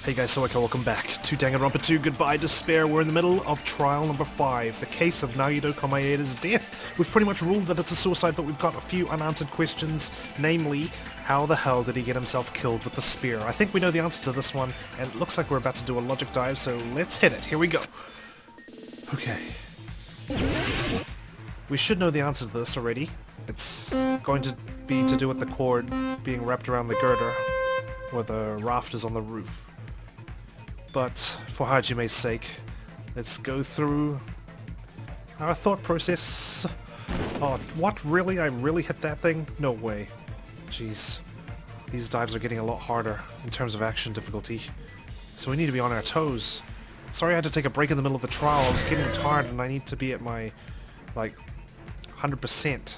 Hey guys, so welcome back to Danganronpa 2 Goodbye Despair. We're in the middle of trial number 5, the case of Nagito Komaeda's death. We've pretty much ruled that it's a suicide, but we've got a few unanswered questions, namely, how the hell did he get himself killed with the spear? I think we know the answer to this one, and it looks like we're about to do a logic dive, so let's hit it. Here we go. Okay. We should know the answer to this already. It's going to be to do with the cord being wrapped around the girder, where the rafters on the roof. But for Hajime's sake, let's go through our thought process. Oh, what? Really? I really hit that thing? No way. Jeez. These dives are getting a lot harder in terms of action difficulty. So we need to be on our toes. Sorry I had to take a break in the middle of the trial. I was getting tired and I need to be at my, like, 100%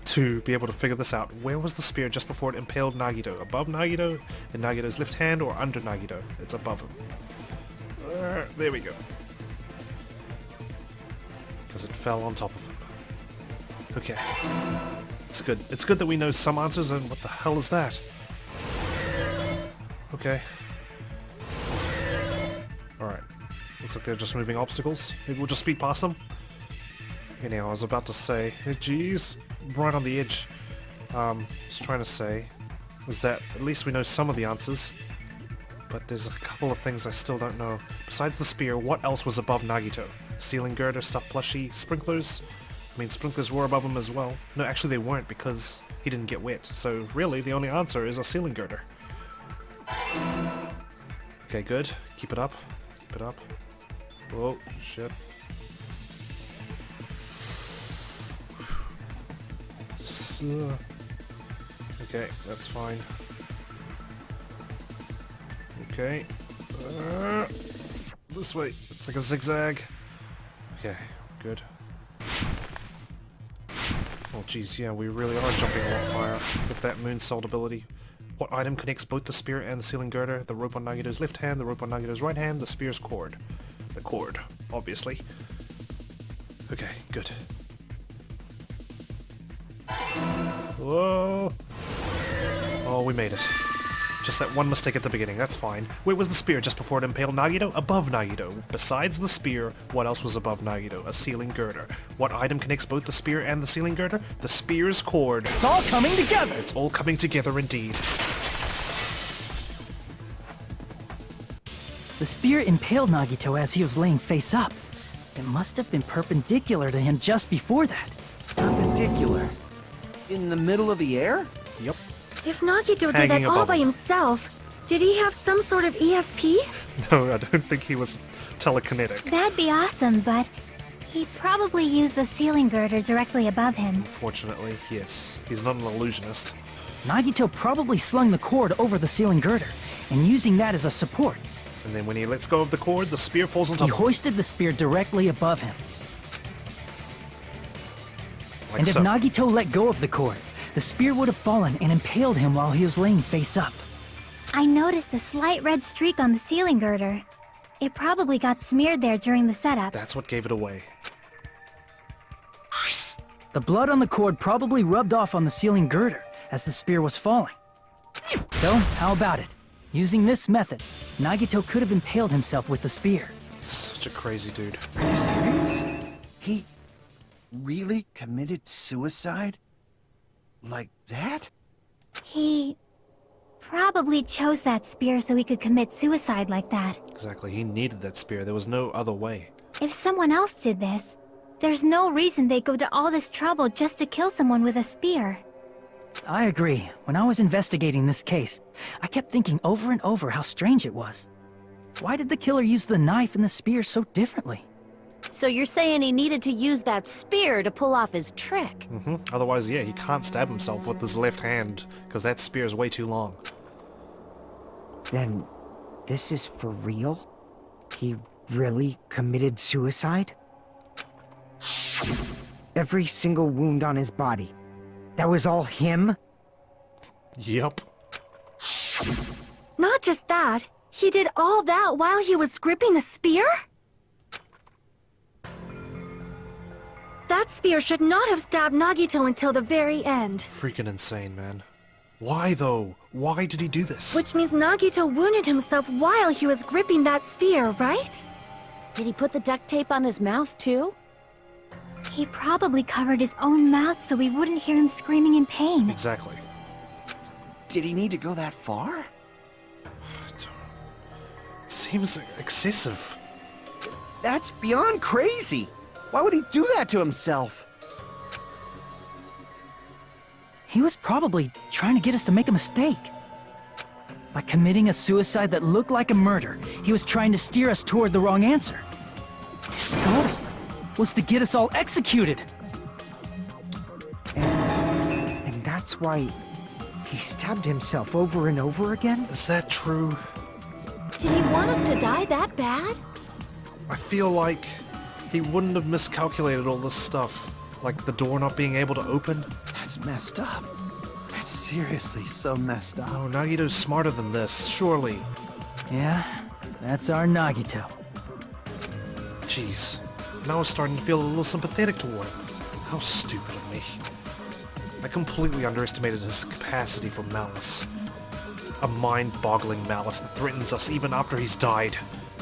to be able to figure this out. Where was the spear just before it impaled Nagito? Above Nagito, in Nagito's left hand, or under Nagito? It's above him. There we go. Because it fell on top of him. Okay. It's good. It's good that we know some answers, and what the hell is that? Okay. Alright. Looks like they're just moving obstacles. Maybe we'll just speed past them. Anyhow, I was about to say, geez, right on the edge. Just trying to say was that at least we know some of the answers, but there's a couple of things I still don't know. Besides the spear, what else was above Nagito? Ceiling girder, stuffed plushie, sprinklers? I mean, sprinklers were above him as well. No, actually they weren't because he didn't get wet. So really, the only answer is a ceiling girder. Okay, good. Keep it up. Keep it up. Oh, shit. Okay, that's fine. Okay. This way. It's like a zigzag. Okay, good. Oh jeez, yeah, we really are jumping a lot higher with that moonsault ability. What item connects both the spear and the ceiling girder? The rope on Nagito's left hand, the rope on Nagito's right hand, the spear's cord. The cord, obviously. Okay, good. Whoa! Oh, we made it. Just that one mistake at the beginning, that's fine. Where was the spear just before it impaled Nagito? Above Nagito. Besides the spear, what else was above Nagito? A ceiling girder. What item connects both the spear and the ceiling girder? The spear's cord. It's all coming together! It's all coming together indeed. The spear impaled Nagito as he was laying face up. It must have been perpendicular to him just before that. Perpendicular? In the middle of the air? Yep. If Nagito did Hanging that all above by him. himself, did he have some sort of ESP? No, I don't think he was telekinetic. That'd be awesome, but he probably used the ceiling girder directly above him. Unfortunately, yes. He's not an illusionist. Nagito probably slung the cord over the ceiling girder, and using that as a support. And then when he lets go of the cord, the spear falls on top He of him. hoisted the spear directly above him. Like And if so. Nagito let go of the cord, the spear would have fallen and impaled him while he was laying face up. I noticed a slight red streak on the ceiling girder. It probably got smeared there during the setup. That's what gave it away. The blood on the cord probably rubbed off on the ceiling girder as the spear was falling. So, how about it? Using this method, Nagito could have impaled himself with the spear. Such a crazy dude. Are you serious? He really committed suicide? Like that? He probably chose that spear so he could commit suicide like that. Exactly, he needed that spear. There was no other way. If someone else did this, there's no reason they'd go to all this trouble just to kill someone with a spear. I agree. When I was investigating this case, I kept thinking over and over how strange it was. Why did the killer use the knife and the spear so differently? So you're saying he needed to use that spear to pull off his trick? Otherwise, yeah, he can't stab himself with his left hand, because that spear is way too long. Then, this is for real? He really committed suicide? Every single wound on his body. That was all him? Yep. Not just that, he did all that while he was gripping the spear? That spear should not have stabbed Nagito until the very end. Freaking insane, man. Why, though? Why did he do this? Which means Nagito wounded himself while he was gripping that spear, right? Did he put the duct tape on his mouth, too? He probably covered his own mouth so we wouldn't hear him screaming in pain. Exactly. Did he need to go that far? It seems excessive. That's beyond crazy. Why would he do that to himself? He was probably trying to get us to make a mistake. By committing a suicide that looked like a murder, he was trying to steer us toward the wrong answer. His goal was to get us all executed. And that's why he stabbed himself over and over again? Is that true? Did he want us to die that bad? I feel like he wouldn't have miscalculated all this stuff. Like the door not being able to open. That's messed up. That's seriously so messed up. Oh, Nagito's smarter than this, surely. Yeah, that's our Nagito. Jeez. Now I was starting to feel a little sympathetic toward him. How stupid of me. I completely underestimated his capacity for malice. A mind-boggling malice that threatens us even after he's died.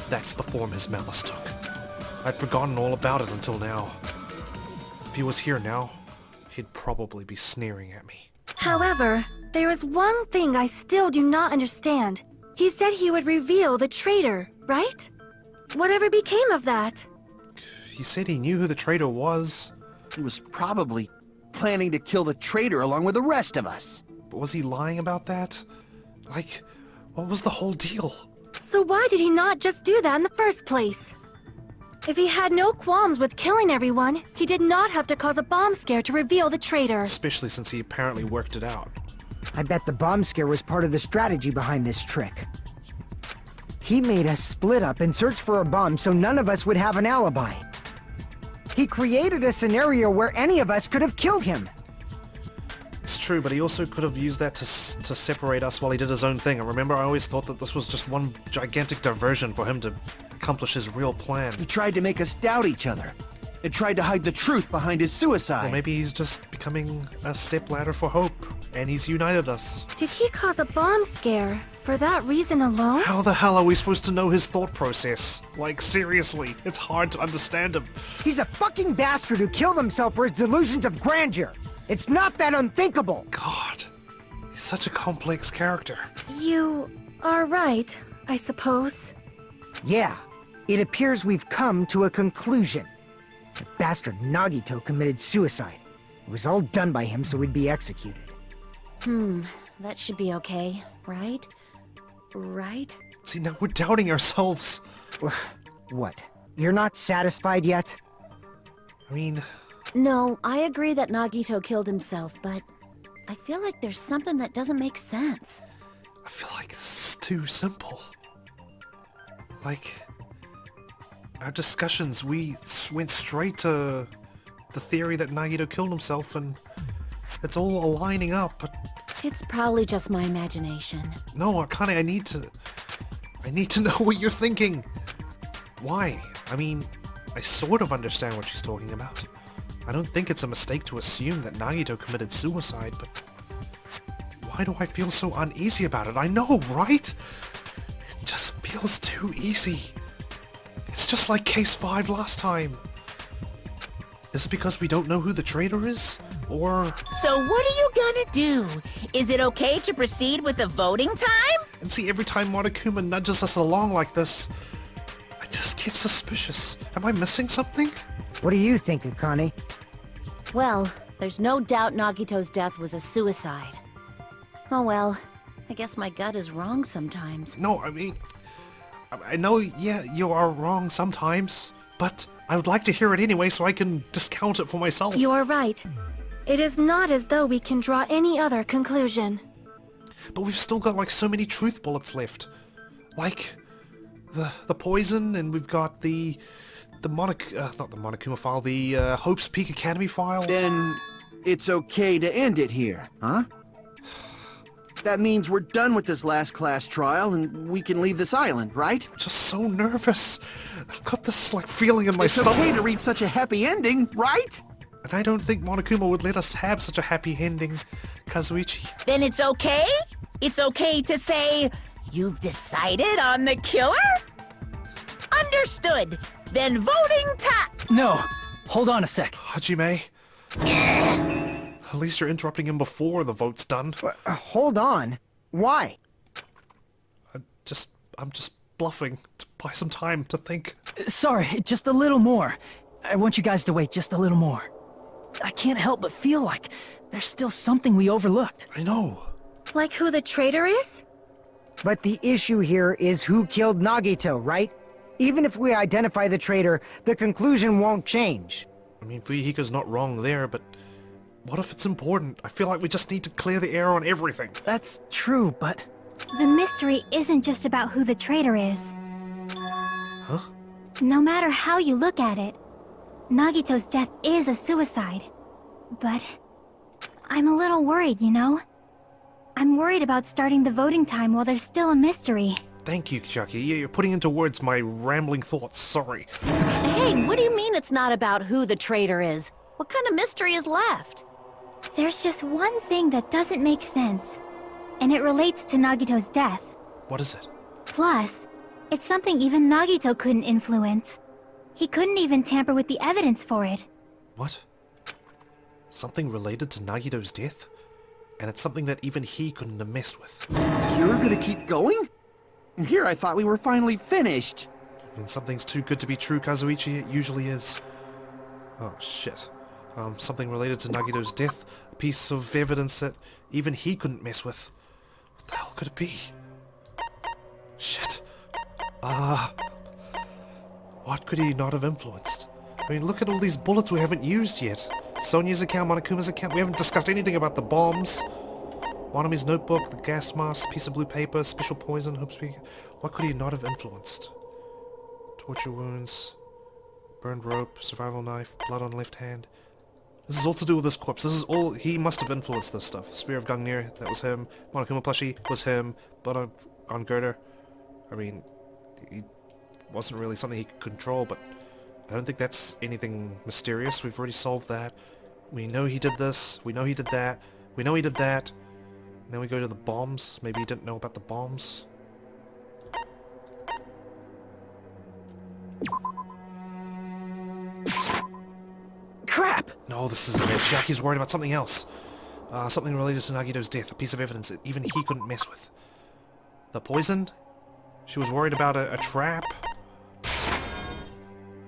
That's the form his malice took. I'd forgotten all about it until now. If he was here now, he'd probably be sneering at me. However, there is one thing I still do not understand. He said he would reveal the traitor, right? Whatever became of that? He said he knew who the traitor was. He was probably planning to kill the traitor along with the rest of us. But was he lying about that? Like, what was the whole deal? So why did he not just do that in the first place? If he had no qualms with killing everyone, he did not have to cause a bomb scare to reveal the traitor. Especially since he apparently worked it out. I bet the bomb scare was part of the strategy behind this trick. He made us split up and search for a bomb so none of us would have an alibi. He created a scenario where any of us could have killed him. It's true, but he also could have used that to separate us while he did his own thing. And remember, I always thought that this was just one gigantic diversion for him to accomplish his real plan. He tried to make us doubt each other and tried to hide the truth behind his suicide. Or maybe he's just becoming a stepladder for hope, and he's united us. Did he cause a bomb scare for that reason alone? How the hell are we supposed to know his thought process? Like, seriously, it's hard to understand him. He's a fucking bastard who killed himself for his delusions of grandeur. It's not that unthinkable. God, he's such a complex character. You are right, I suppose. Yeah, it appears we've come to a conclusion. The bastard Nagito committed suicide. It was all done by him so we'd be executed. That should be okay, right? Right? See, now we're doubting ourselves. What? You're not satisfied yet? I mean, No, I agree that Nagito killed himself, but I feel like there's something that doesn't make sense. I feel like this is too simple. Like, our discussions, we went straight to the theory that Nagito killed himself, and it's all aligning up, but It's probably just my imagination. no, Akane, I need to know what you're thinking. Why? I mean, I sort of understand what she's talking about. I don't think it's a mistake to assume that Nagito committed suicide, but why do I feel so uneasy about it? I know, right? It just feels too easy. It's just like Case 5 last time. Is it because we don't know who the traitor is? Or... So what are you gonna do? Is it okay to proceed with the voting time? And see, every time Monokuma nudges us along like this, I just get suspicious. Am I missing something? What do you think, Akane? Well, there's no doubt Nagito's death was a suicide. Oh well, I guess my gut is wrong sometimes. No, I mean... I know, yeah, you are wrong sometimes, but I would like to hear it anyway so I can discount it for myself. You are right. It is not as though we can draw any other conclusion. But we've still got like so many truth bullets left. Like the poison, and we've got the not the Monokuma file, the Hope's Peak Academy file. Then it's okay to end it here, huh? That means we're done with this last class trial and we can leave this island, right? I'm just so nervous. I've got this like feeling in my It's stomach. okay to reach such a happy ending, right? And I don't think Monokuma would let us have such a happy ending, Kazuichi. Then it's okay? It's okay to say, you've decided on the killer? Understood. Then voting time. No, hold on a sec. Hajime? At least you're interrupting him before the vote's done. Hold on. Why? I'm just bluffing to buy some time to think. Sorry, just a little more. I want you guys to wait just a little more. I can't help but feel like there's still something we overlooked. I know. Like who the traitor is? But the issue here is who killed Nagito, right? Even if we identify the traitor, the conclusion won't change. I mean, Fuyuhiko's not wrong there, but what if it's important? I feel like we just need to clear the air on everything. That's true, but... The mystery isn't just about who the traitor is. Huh? No matter how you look at it, Nagito's death is a suicide. But I'm a little worried, you know? I'm worried about starting the voting time while there's still a mystery. Thank you, Chucky. Yeah, you're putting into words my rambling thoughts. Sorry. Hey, what do you mean it's not about who the traitor is? What kind of mystery is left? There's just one thing that doesn't make sense, and it relates to Nagito's death. What is it? Plus, it's something even Nagito couldn't influence. He couldn't even tamper with the evidence for it. What? Something related to Nagito's death? And it's something that even he couldn't have messed with. You're gonna keep going? Here I thought we were finally finished. When something's too good to be true, Kazuichi, it usually is. Oh, shit. Something related to Nagito's death? A piece of evidence that even he couldn't mess with. What the hell could it be? Shit. What could he not have influenced? I mean, look at all these bullets we haven't used yet. Sonya's account, Monokuma's account, we haven't discussed anything about the bombs. Wanami's notebook, the gas mask, piece of blue paper, special poison, hope speaker. What could he not have influenced? Torture wounds, burned rope, survival knife, blood on left hand. This is all to do with this corpse. This is all, he must have influenced this stuff. Spear of Gungnir, that was him. Monokuma plushie was him. Blood on girder. I mean, he wasn't really something he could control, but I don't think that's anything mysterious. We've already solved that. We know he did this. We know he did that. We know he did that. And then we go to the bombs. Maybe he didn't know about the bombs. Crap! No, this isn't it. Chiaki's worried about something else. Something related to Nagito's death. A piece of evidence that even he couldn't mess with. The poison? She was worried about a trap?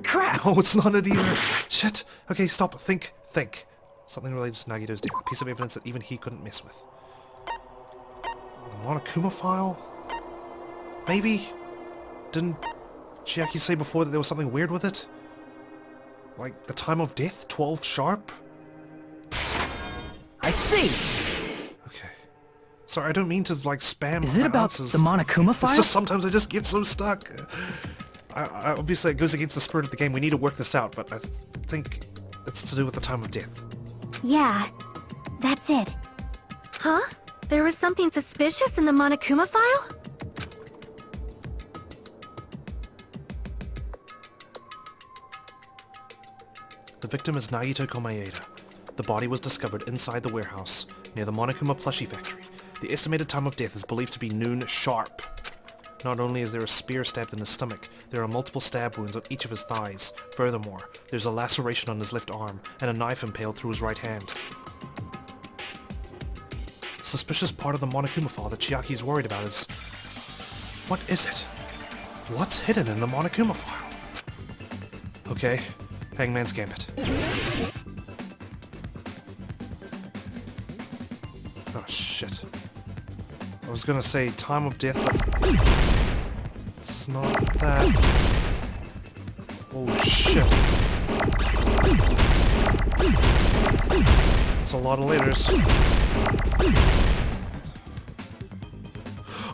Crap! No, it's not it either. Shit. Okay, stop. Think. Something related to Nagito's death. A piece of evidence that even he couldn't mess with. The Monokuma file? Maybe? Didn't Chiaki say before that there was something weird with it? Like the time of death? 12 sharp? I see! Okay. Sorry, I don't mean to like spam Is it my about answers. the Monokuma file? It's just sometimes I just get so stuck. Obviously it goes against the spirit of the game. We need to work this out, but I think it's to do with the time of death. Yeah, that's it. Huh? There was something suspicious in the Monokuma file? The victim is Naito Komaeda. The body was discovered inside the warehouse, near the Monokuma plushie factory. The estimated time of death is believed to be noon sharp. Not only is there a spear stabbed in his stomach, there are multiple stab wounds on each of his thighs. Furthermore, there's a laceration on his left arm, and a knife impaled through his right hand. The suspicious part of the Monokuma file that Chiaki is worried about is... what is it? What's hidden in the Monokuma file? Okay, Hangman's Gambit. Oh shit. I was gonna say time of death, but it's not that. Oh shit. It's a lot of letters.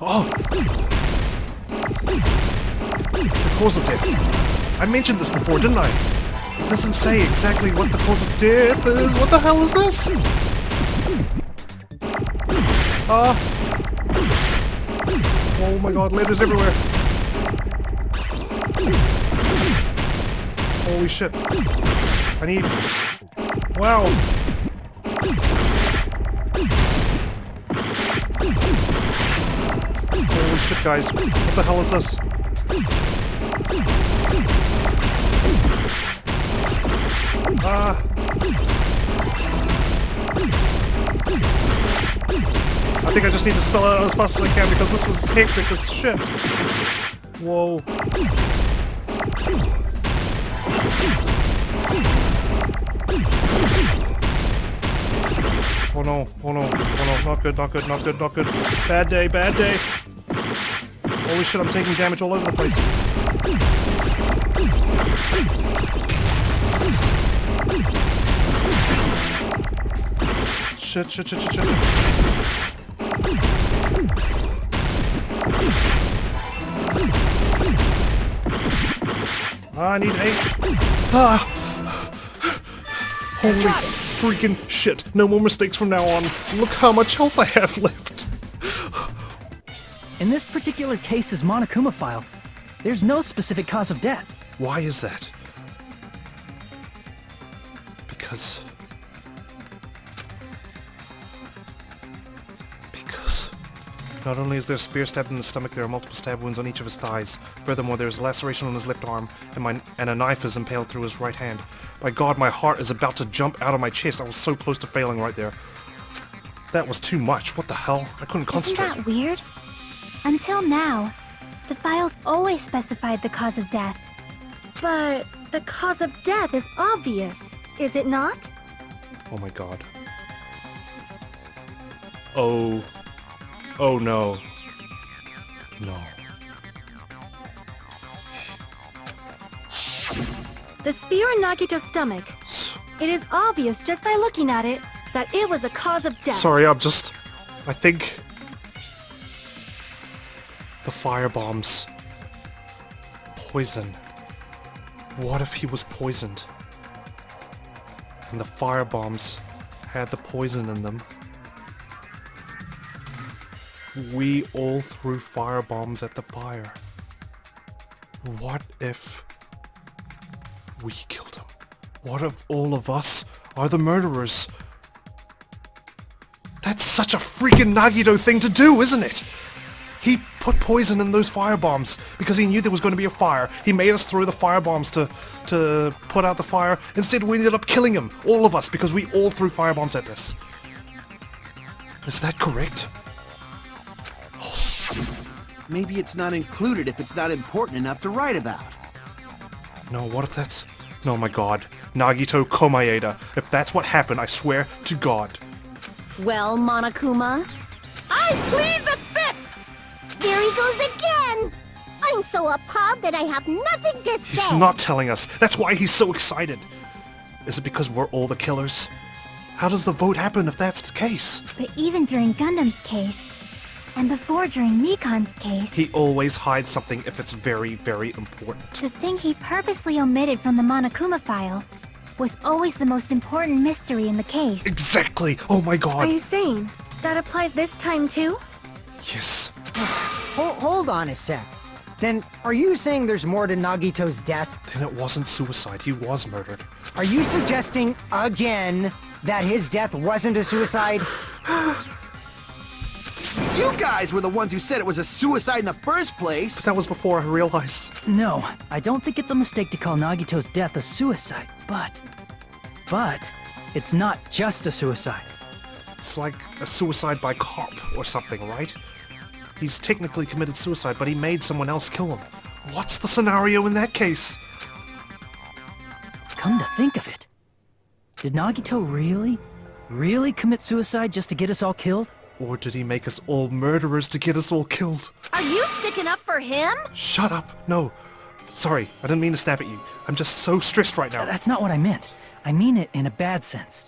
Oh! The cause of death. I mentioned this before, didn't I? It doesn't say exactly what the cause of death is. What the hell is this? Oh my god, letters everywhere. Holy shit. I need... Wow! Holy shit, guys. What the hell is this? I think I just need to spell it out as fast as I can because this is hectic as shit. Whoa. Oh no, oh no, oh no, not good, not good, not good, not good. Bad day, bad day. Holy shit, I'm taking damage all over the place. Shit, shit, shit, shit, shit, shit. I need H. Ah! Holy freaking shit. No more mistakes from now on. Look how much health I have left. In this particular case's Monokuma file, there's no specific cause of death. Why is that? Because not only is there a spear stabbed in the stomach, there are multiple stab wounds on each of his thighs. Furthermore, there is a laceration on his left arm, and a knife is impaled through his right hand. By God, my heart is about to jump out of my chest. I was so close to failing right there. That was too much. What the hell? I couldn't concentrate. Isn't that weird? Until now, the files always specified the cause of death. But the cause of death is obvious, is it not? Oh my God. Oh. Oh no. No. The spear in Nagito's stomach. It is obvious just by looking at it that it was a cause of death. Sorry, I think the firebombs. Poison. What if he was poisoned? And the firebombs had the poison in them. We all threw firebombs at the fire. What if we killed him? What if all of us are the murderers? That's such a freaking Nagito thing to do, isn't it? He put poison in those firebombs because he knew there was going to be a fire. He made us throw the firebombs to put out the fire. Instead, we ended up killing him, all of us, because we all threw firebombs at this. Is that correct? Maybe it's not included if it's not important enough to write about. No, what if that's... No, my God. Nagito Komaeda. If that's what happened, I swear to God. Well, Monokuma, I plead the fifth! There he goes again! I'm so appalled that I have nothing to say. He's not telling us. That's why he's so excited. Is it because we're all the killers? How does the vote happen if that's the case? But even during Gundam's case, and before during Mikan's case, He always hides something if it's very, very important. the thing he purposely omitted from the Monokuma file was always the most important mystery in the case. Exactly! Oh my Are God! you saying that applies this time too? Yes. Hold on a sec. Then, are you saying there's more to Nagito's death? Then it wasn't suicide. He was murdered. Are you suggesting, again, that his death wasn't a suicide? You guys were the ones who said it was a suicide in the first place. That was before I realized. No, I don't think it's a mistake to call Nagito's death a suicide, but it's not just a suicide. It's like a suicide by cop or something, right? He's technically committed suicide, but he made someone else kill him. What's the scenario in that case? Come to think of it, did Nagito really commit suicide just to get us all killed? Or did he make us all murderers to get us all killed? are you sticking up for him? Shut up! No. Sorry, I didn't mean to snap at you. I'm just so stressed right now. That's not what I meant. I mean it in a bad sense.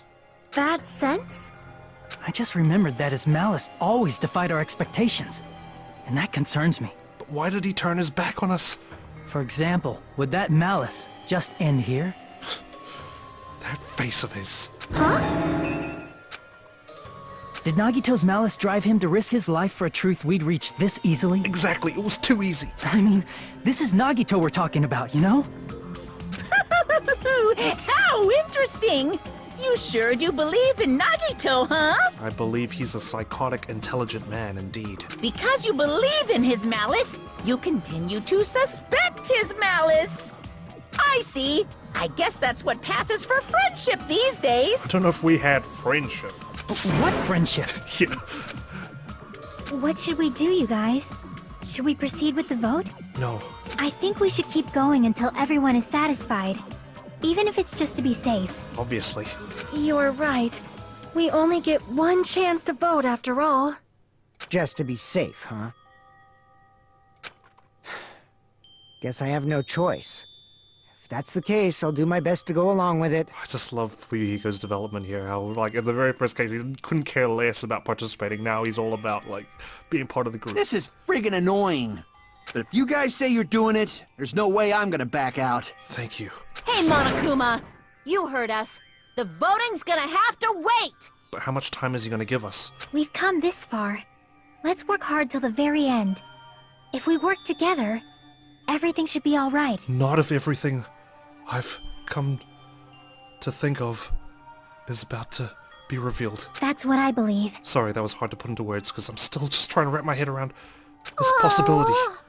Bad sense? I just remembered that his malice always defied our expectations, and that concerns me. But why did he turn his back on us? For example, would that malice just end here? That face of his. Did Nagito's malice drive him to risk his life for a truth we'd reach this easily? Exactly, it was too easy. I mean, this is Nagito we're talking about, you know? How interesting! You sure do believe in Nagito, huh? I believe he's a psychotic, intelligent man indeed. Because you believe in his malice, you continue to suspect his malice. I see. I guess that's what passes for friendship these days. I don't know if we had friendship. What friendship? Yeah. What should we do, you guys? Should we proceed with the vote? No. I think we should keep going until everyone is satisfied. Even if it's just to be safe. Obviously. You're right. We only get one chance to vote after all. Just to be safe, huh? Guess I have no choice. If that's the case, I'll do my best to go along with it. I just love Fuyuhiko's development here. How, like, in the very first case, he couldn't care less about participating. Now he's all about, like, being part of the group. This is friggin' annoying. But if you guys say you're doing it, there's no way I'm gonna back out. Thank you. Hey, Monokuma! You heard us. The voting's gonna have to wait! But how much time is he gonna give us? We've come this far. Let's work hard till the very end. If we work together, everything should be all right. Not if everything I've come to think of is about to be revealed. That's what I believe. Sorry, that was hard to put into words because I'm still just trying to wrap my head around this possibility. Aw,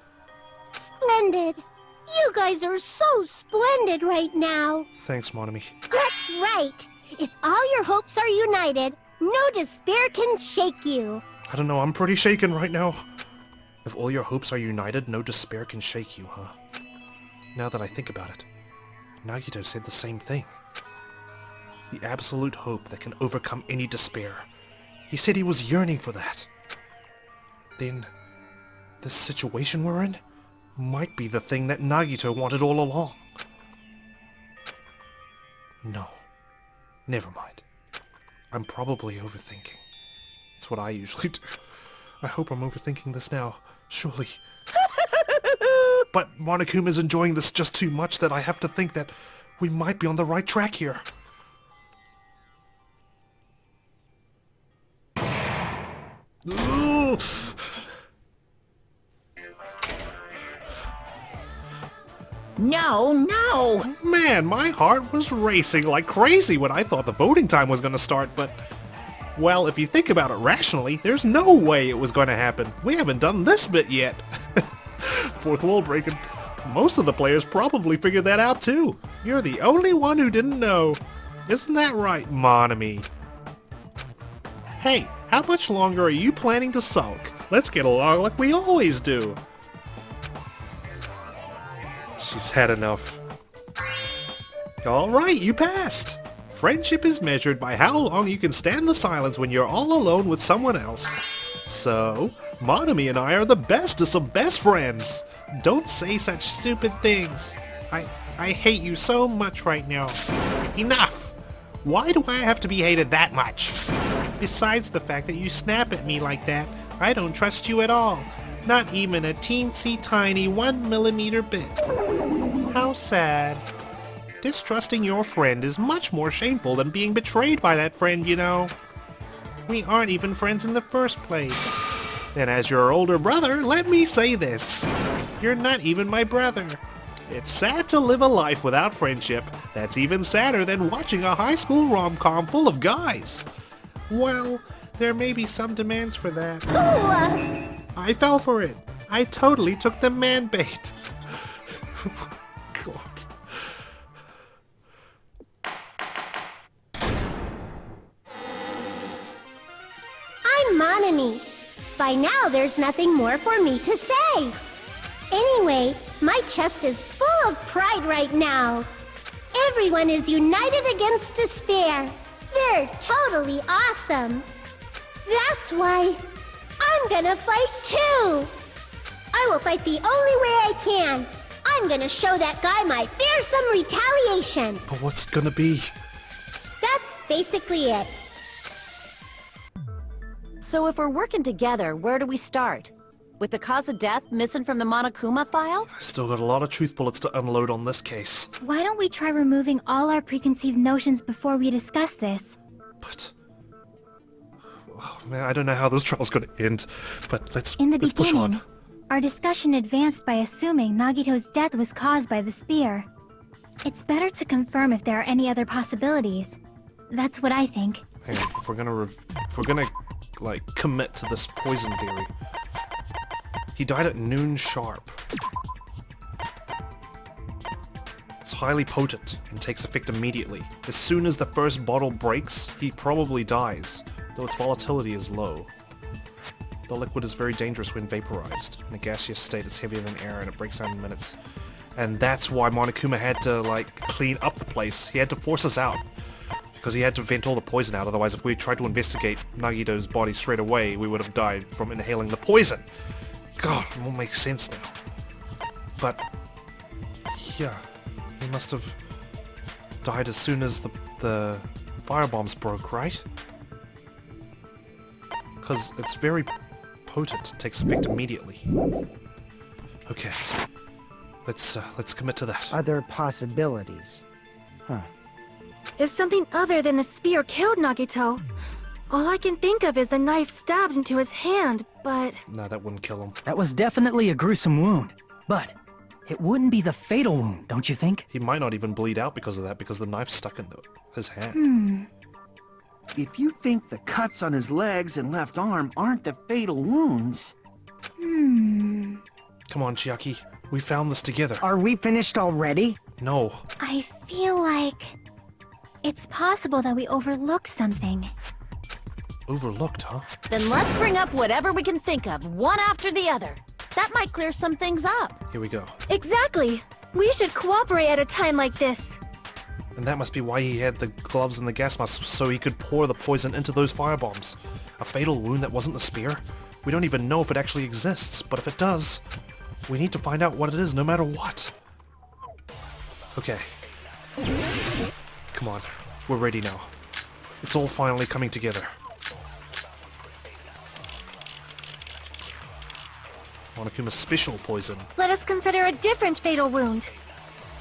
splendid. You guys are so splendid right now. Thanks, Monami. That's right. If all your hopes are united, no despair can shake you. I don't know, I'm pretty shaken right now. If all your hopes are united, no despair can shake you, huh? Now that I think about it, Nagito said the same thing. The absolute hope that can overcome any despair. He said he was yearning for that. Then, this situation we're in might be the thing that Nagito wanted all along. No. Never mind. I'm probably overthinking. It's what I usually do. I hope I'm overthinking this now. Surely. But Monokuma's enjoying this just too much that I have to think that we might be on the right track here. Ooh. No! Man, my heart was racing like crazy when I thought the voting time was going to start, but... Well, if you think about it rationally, there's no way it was going to happen. We haven't done this bit yet. Fourth wall breaking. Most of the players probably figured that out too. You're the only one who didn't know. Isn't that right, Monami? Hey, how much longer are you planning to sulk? Let's get along like we always do. She's had enough. Alright, you passed. Friendship is measured by how long you can stand the silence when you're all alone with someone else. So, Monami and I are the bestest of best friends. Don't say such stupid things. I hate you so much right now. Enough! Why do I have to be hated that much? Besides the fact that you snap at me like that, I don't trust you at all. Not even a teensy tiny 1mm bit. How sad. Distrusting your friend is much more shameful than being betrayed by that friend, you know. We aren't even friends in the first place. And as your older brother, let me say this. You're not even my brother. It's sad to live a life without friendship. That's even sadder than watching a high school rom-com full of guys. Well, there may be some demands for that. I fell for it. I totally took the man bait. God. I'm Monami. By now, there's nothing more for me to say. Anyway, my chest is full of pride right now. Everyone is united against despair. They're totally awesome. That's why I'm gonna fight too. I will fight the only way I can. I'm gonna show that guy my fearsome retaliation. But what's gonna be? That's basically it. So if we're working together, where do we start? With the cause of death missing from the Monokuma file? I still got a lot of truth bullets to unload on this case. Why don't we try removing all our preconceived notions before we discuss this? But... Oh man, I don't know how this trial's gonna end. But let's In the push on. beginning, our discussion advanced by assuming Nagito's death was caused by the spear. It's better to confirm if there are any other possibilities. That's what I think. Hang on, if we're gonna like commit to this poison theory, he died at noon sharp. It's highly potent and takes effect immediately. As soon as the first bottle breaks, he probably dies, though its volatility is low. The liquid is very dangerous when vaporized. In a gaseous state, it's heavier than air and it breaks down in minutes. And that's why Monokuma had to, like, clean up the place. He had to force us out. Because he had to vent all the poison out, otherwise if we tried to investigate Nagito's body straight away, we would have died from inhaling the poison. God, it all makes sense now. But, yeah, he must have died as soon as the firebombs broke, right? Because it's very potent, it takes effect immediately. Okay, let's commit to that. Other possibilities. Huh. If something other than the spear killed Nagito, all I can think of is the knife stabbed into his hand, but... No, that wouldn't kill him. That was definitely a gruesome wound, but it wouldn't be the fatal wound, don't you think? He might not even bleed out because of that, because the knife stuck into his hand. If you think the cuts on his legs and left arm aren't the fatal wounds... Come on, Chiaki. We found this together. Are we finished already? No. I feel like... it's possible that we overlooked something. Overlooked, huh? Then let's bring up whatever we can think of, one after the other. That might clear some things up. Here we go. Exactly! We should cooperate at a time like this. And that must be why he had the gloves and the gas mask, so he could pour the poison into those firebombs. A fatal wound that wasn't the spear? We don't even know if it actually exists, but if it does, we need to find out what it is no matter what. Okay. Come on, we're ready now. It's all finally coming together. Monokuma's special poison. Let us consider a different fatal wound.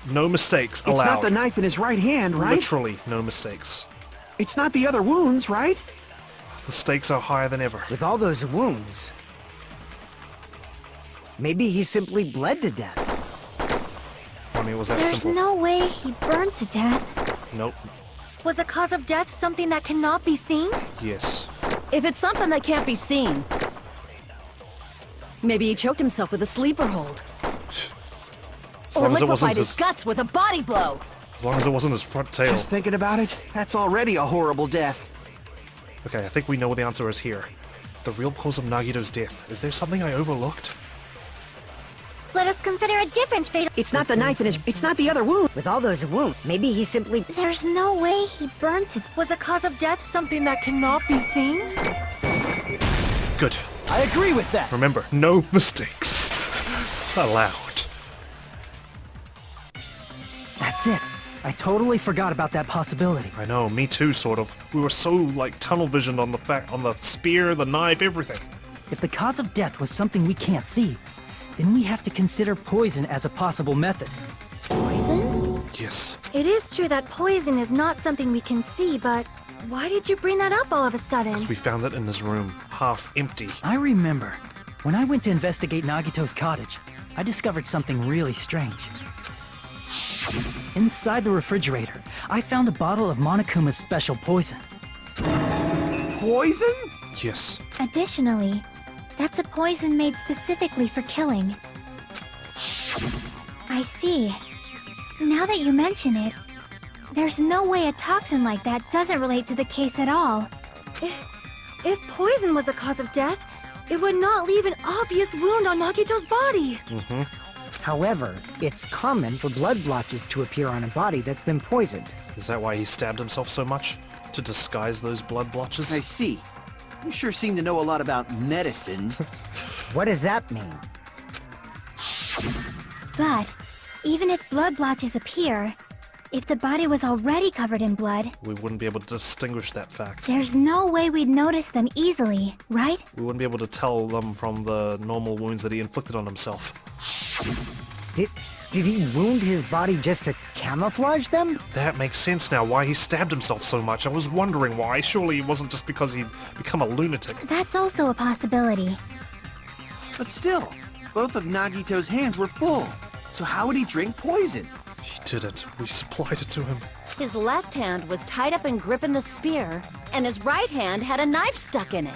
No mistakes allowed. It's not the knife in his right hand, right? Literally no mistakes. It's not the other wounds, right? The stakes are higher than ever. With all those wounds... maybe he simply bled to death. I mean, it was that There's simple. no way he burned to death. Nope. Was the cause of death something that cannot be seen? Yes. If it's something that can't be seen, maybe he choked himself with a sleeper hold. As Or long as it wasn't liquefied his guts with a body blow. as long as it wasn't his front tail. Just thinking about it, that's already a horrible death. Okay, I think we know what the answer is here. The real cause of Nagito's death. Is there something I overlooked? Let us consider a different fatal... It's not the knife in his... it's not the other wound. With all those wounds, maybe he simply... There's no way he burned to... Was the cause of death something that cannot be seen? Good. I agree with that. Remember, no mistakes allowed. That's it. I totally forgot about that possibility. I know, me too, sort of. We were so, like, tunnel visioned on the spear, the knife, everything. If the cause of death was something we can't see, then we have to consider poison as a possible method. Poison? Yes. It is true that poison is not something we can see, but why did you bring that up all of a sudden? Because we found it in his room, half empty. I remember, when I went to investigate Nagito's cottage, I discovered something really strange. Inside the refrigerator, I found a bottle of Monokuma's special poison. Poison? Yes. Additionally, that's a poison made specifically for killing. I see. Now that you mention it, there's no way a toxin like that doesn't relate to the case at all. If poison was the cause of death, it would not leave an obvious wound on Nagito's body. However, it's common for blood blotches to appear on a body that's been poisoned. Is that why he stabbed himself so much? To disguise those blood blotches? I see. You sure seem to know a lot about medicine. What does that mean? But, even if blood blotches appear, if the body was already covered in blood, We wouldn't be able to distinguish that fact. there's no way we'd notice them easily, right? We wouldn't be able to tell them from the normal wounds that he inflicted on himself. Did he wound his body just to camouflage them? That makes sense now, why he stabbed himself so much. I was wondering why. Surely it wasn't just because he'd become a lunatic. That's also a possibility. But still, both of Nagito's hands were full. So how would he drink poison? He didn't. We supplied it to him. His left hand was tied up and gripping the spear, and his right hand had a knife stuck in it.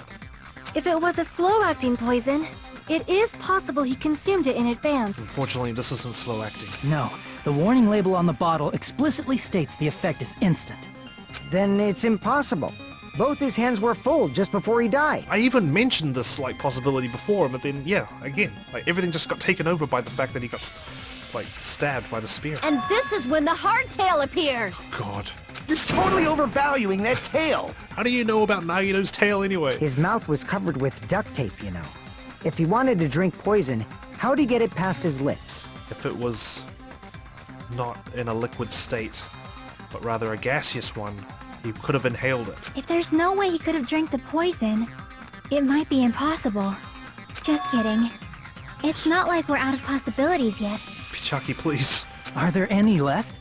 If it was a slow-acting poison, it is possible he consumed it in advance. Unfortunately, this isn't slow acting. No, the warning label on the bottle explicitly states the effect is instant. Then it's impossible. Both his hands were full just before he died. I even mentioned this, like, possibility before, but then, yeah, again, like, everything just got taken over by the fact that he got, like, stabbed by the spear. And this is when the hardtail appears. God. You're totally overvaluing that tail. How do you know about Nagito's tail anyway? His mouth was covered with duct tape, you know. If he wanted to drink poison, how'd he get it past his lips? If it was not in a liquid state, but rather a gaseous one, he could have inhaled it. If there's no way he could have drank the poison, it might be impossible. Just kidding. It's not like we're out of possibilities yet. Pichaki, please. Are there any left?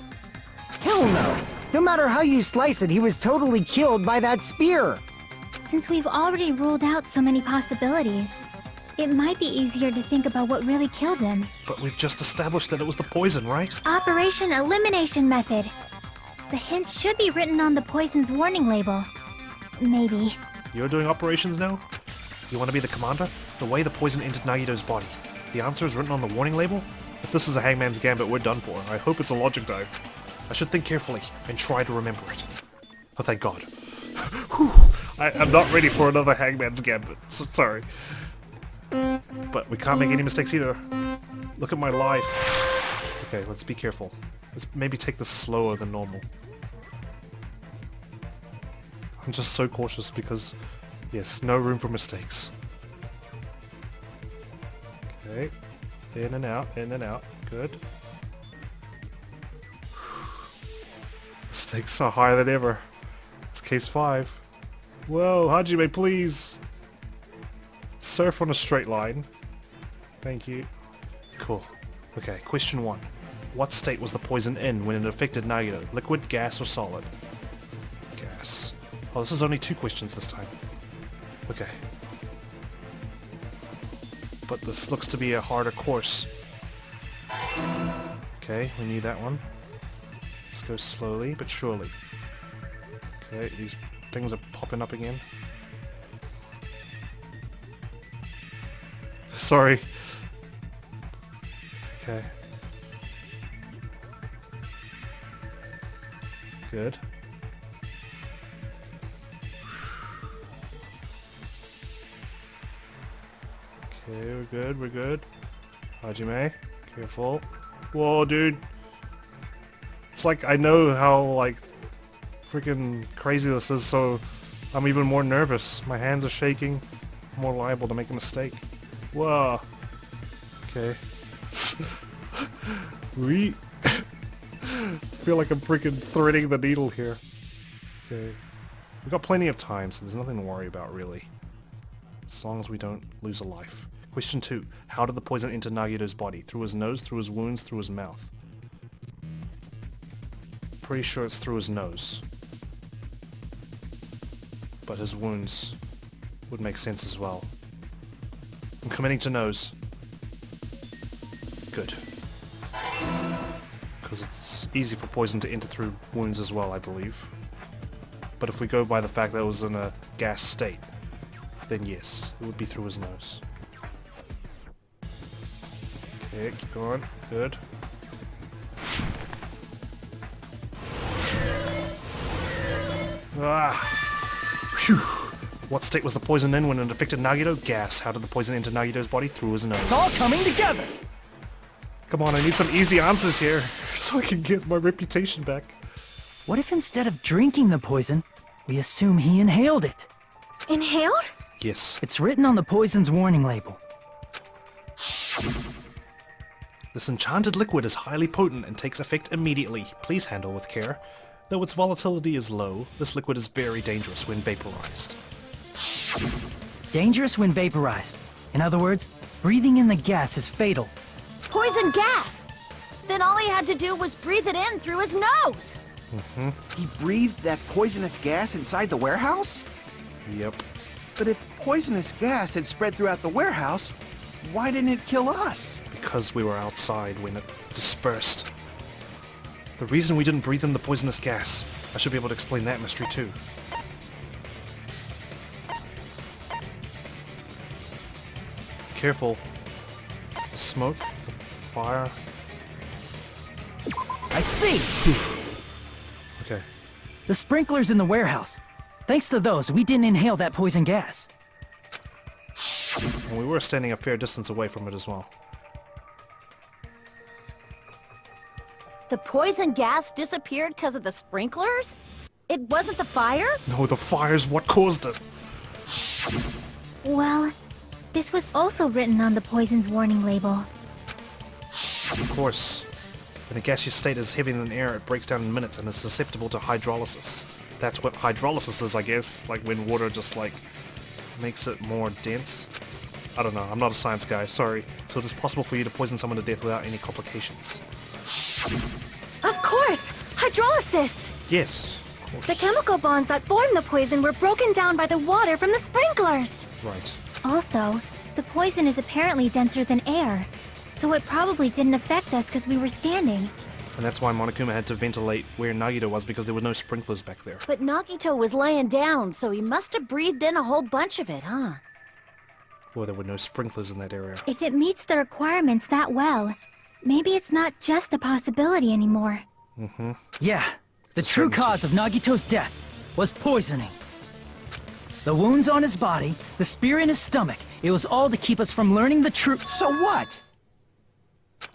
Hell no! No matter how you slice it, he was totally killed by that spear! Since we've already ruled out so many possibilities, it might be easier to think about what really killed him. But we've just established that it was the poison, right? Operation Elimination Method. The hint should be written on the poison's warning label. Maybe. You're doing operations now? You want to be the commander? The way the poison entered Nagito's body. The answer is written on the warning label? If this is a Hangman's Gambit, we're done for. I hope it's a logic dive. I should think carefully and try to remember it. Oh, thank God. Whew. I'm not ready for another Hangman's Gambit. So sorry. But we can't make any mistakes either. Look at my life. Okay, let's be careful. Let's maybe take this slower than normal. I'm just so cautious because, yes, no room for mistakes. Okay. In and out, in and out. Good. Stakes are higher than ever. It's case 5. Whoa, Hajime, please! Surf on a straight line. Thank you. Cool. Okay, question 1. What state was the poison in when it affected Nagito? Liquid, gas, or solid? Gas. Oh, this is only 2 questions this time. Okay. But this looks to be a harder course. Okay, we need that one. Let's go slowly but surely. Okay, these things are popping up again. Sorry. Okay. Good. Okay, we're good, we're good. Hajime, careful. Whoa, dude. It's like I know how, like, freaking crazy this is, so I'm even more nervous. My hands are shaking. I'm more liable to make a mistake. Whoa. Okay. We feel like I'm freaking threading the needle here. Okay. We've got plenty of time, so there's nothing to worry about, really. As long as we don't lose a life. Question 2. How did the poison enter Nagito's body? Through his nose, through his wounds, through his mouth? Pretty sure it's through his nose. But his wounds would make sense as well. I'm committing to nose. Good. Because it's easy for poison to enter through wounds as well, I believe. But if we go by the fact that it was in a gas state, then yes, it would be through his nose. Okay, keep going. Good. Ah! Phew! What state was the poison in when it affected Nagito? Gas. How did the poison enter Nagito's body? Through his nose. It's all coming together! Come on, I need some easy answers here, so I can get my reputation back. What if instead of drinking the poison, we assume he inhaled it? Inhaled? Yes. It's written on the poison's warning label. This enchanted liquid is highly potent and takes effect immediately. Please handle with care. Though its volatility is low, this liquid is very dangerous when vaporized. Dangerous when vaporized. In other words, breathing in the gas is fatal. Poison gas! Then all he had to do was breathe it in through his nose! He breathed that poisonous gas inside the warehouse? Yep. But if poisonous gas had spread throughout the warehouse, why didn't it kill us? Because we were outside when it dispersed. The reason we didn't breathe in the poisonous gas. I should be able to explain that mystery too. Careful. The smoke, the fire. I see! Okay. The sprinklers in the warehouse. Thanks to those, we didn't inhale that poison gas. And we were standing a fair distance away from it as well. The poison gas disappeared because of the sprinklers? It wasn't the fire? No, the fire's what caused it. Well, this was also written on the poison's warning label. Of course. When a gaseous state is heavier than air, it breaks down in minutes and is susceptible to hydrolysis. That's what hydrolysis is, I guess. Like when water just like makes it more dense. I don't know, I'm not a science guy, sorry. So it is possible for you to poison someone to death without any complications. Of course! Hydrolysis! Yes, of course. The chemical bonds that form the poison were broken down by the water from the sprinklers! Right. Also, the poison is apparently denser than air, so it probably didn't affect us because we were standing. And that's why Monokuma had to ventilate where Nagito was, because there were no sprinklers back there. But Nagito was laying down, so he must have breathed in a whole bunch of it, huh? Or there were no sprinklers in that area. If it meets the requirements that well, maybe it's not just a possibility anymore. Yeah, the It's a true certainty. cause of Nagito's death was poisoning. The wounds on his body, the spear in his stomach, it was all to keep us from learning the truth. So what?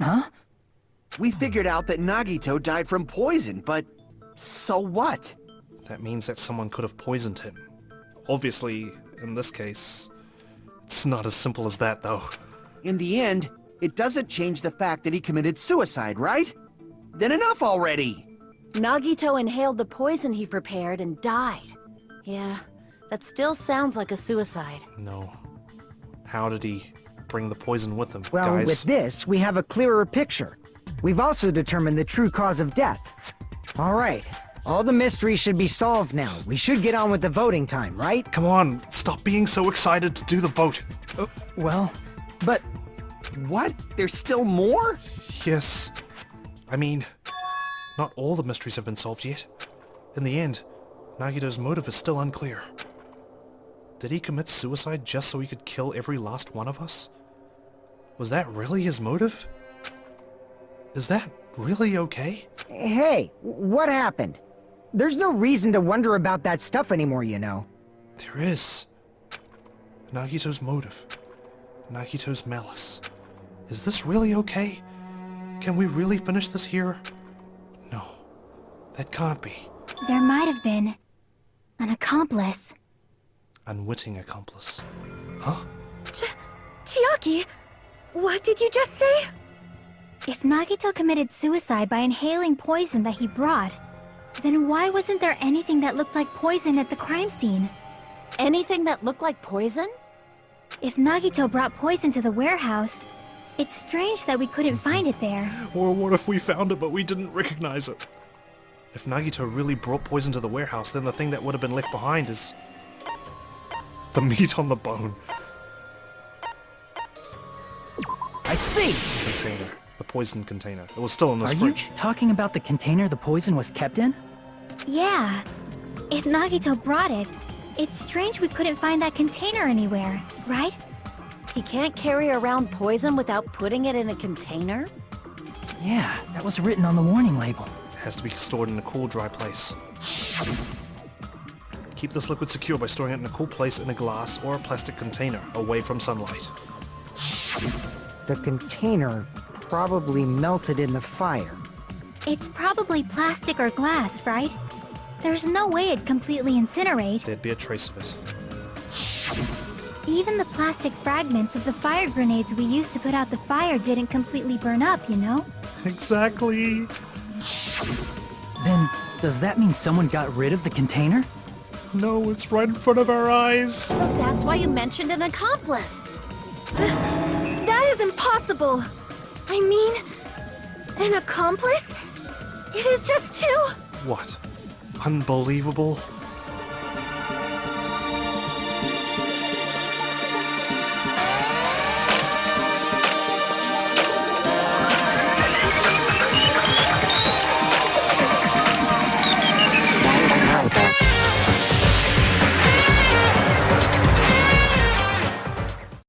Huh? We figured out that Nagito died from poison, but so what? That means that someone could have poisoned him. Obviously, in this case, it's not as simple as that, though. In the end, it doesn't change the fact that he committed suicide, right? Then enough already! Nagito inhaled the poison he prepared and died. Yeah, that still sounds like a suicide. No. How did he bring the poison with him, Well, guys? with this, we have a clearer picture. We've also determined the true cause of death. All right, all the mysteries should be solved now. We should get on with the voting time, right? Come on, stop being so excited to do the vote. Well, but What? There's still more? Yes. I mean, not all the mysteries have been solved yet. In the end, Nagito's motive is still unclear. Did he commit suicide just so he could kill every last one of us? Was that really his motive? Is that really okay? Hey, what happened? There's no reason to wonder about that stuff anymore, you know. There is. Nagito's motive. Nagito's malice. Is this really okay? Can we really finish this here? No. That can't be. There might have been an accomplice. Unwitting accomplice. Huh? Chiaki, what did you just say? If Nagito committed suicide by inhaling poison that he brought, then why wasn't there anything that looked like poison at the crime scene? Anything that looked like poison? If Nagito brought poison to the warehouse, it's strange that we couldn't find it there. Or what if we found it but we didn't recognize it? If Nagito really brought poison to the warehouse, then the thing that would have been left behind is the meat on the bone. I see! Container. The poison container. It was still in this Are fridge. you talking about the container the poison was kept in? Yeah. If Nagito brought it, it's strange we couldn't find that container anywhere, right? He can't carry around poison without putting it in a container? Yeah, that was written on the warning label. It has to be stored in a cool, dry place. Keep this liquid secure by storing it in a cool place in a glass or a plastic container, away from sunlight. The container probably melted in the fire. It's probably plastic or glass, right? There's no way it'd completely incinerate. There'd be a trace of it. Even the plastic fragments of the fire grenades we used to put out the fire didn't completely burn up, you know? Exactly. Then, does that mean someone got rid of the container? No, it's right in front of our eyes. So that's why you mentioned an accomplice. That is impossible! I mean, an accomplice? It is just too... What? Unbelievable?